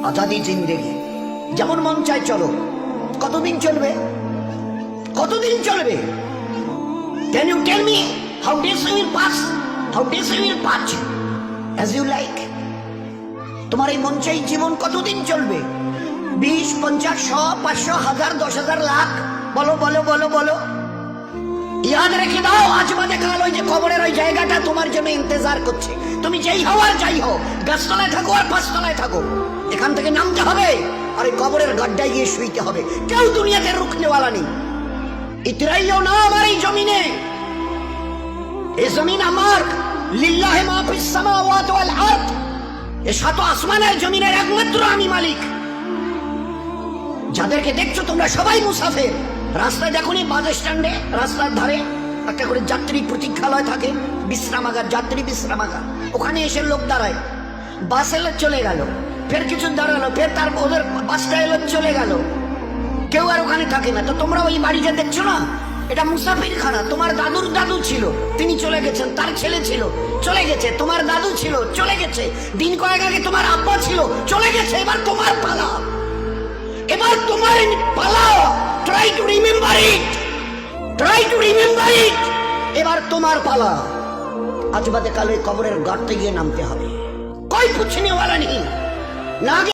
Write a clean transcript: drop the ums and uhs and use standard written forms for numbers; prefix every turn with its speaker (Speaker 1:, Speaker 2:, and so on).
Speaker 1: আজাদি জিন্দেগি, যেমন মন চায় চলো। কতদিন চলবে? কতদিন চলবে? Can you tell me how days will pass? How days will pass as you like? তোমার এই মন চাই জীবন কতদিন চলবে? 20, 50, 100, 500, 1000, 10,000, লাখ? বলো বলো বলো বলো। ইয়াদ রেখে দাও, আজ বাদে কাল ওই যে কবরের ওই জায়গাটা তোমার জন্য ইন্তজার করছে। তুমি যেই হও আর যাই হও, গাছতলায় থাকো আর পাঁচতলায় থাকো, এখান থেকে নামতে হবে আর ওই কবরের গাড্ডায় গিয়ে শুইতে হবে। কেউ দুনিয়াতে রুখনেওয়ালা নেই। ইতরাইও না আমার এই জমিনে। এই জমিন আমার, লিল্লাহি মা ফিস সামাওয়াতি ওয়াল আরদ। এই সাত আসমানের জমিনের একমাত্র আমি মালিক। যাদেরকে দেখছো তোমরা সবাই মুসাফির। রাস্তায় দেখোনি বাস স্ট্যান্ডে রাস্তার ধারে একটা করে যাত্রী প্রতীক্ষালয় থাকে, বিশ্রামাগার, যাত্রী বিশ্রামাগার। ওখানে এসে লোক দাঁড়ায়, বাস এলো চলে গেল, ফের কিছু দাঁড়ালো, ফের তার ওদের বাসটা এলো চলে গেল, কেউ আর ওখানে থাকে না। তো তোমরা ওই বাড়িটা দেখছো না, এটা মুসাফির খানা। তোমার দাদুর দাদু ছিল, তিনি চলে গেছেন, তার ছেলে ছিল চলে গেছে, তোমার দাদু ছিল চলে গেছে, দিন কয়েক আগে তোমার আব্বা ছিল চলে গেছে। এবার তোমার পালা, এবার তোমার পালা। Try to remember it, try to remember it. এবার তোমার পালা। আজ বাদে কালে কবরের গর্তে গিয়ে নামতে হবে। কোই পুছনেওয়ালা নেই না।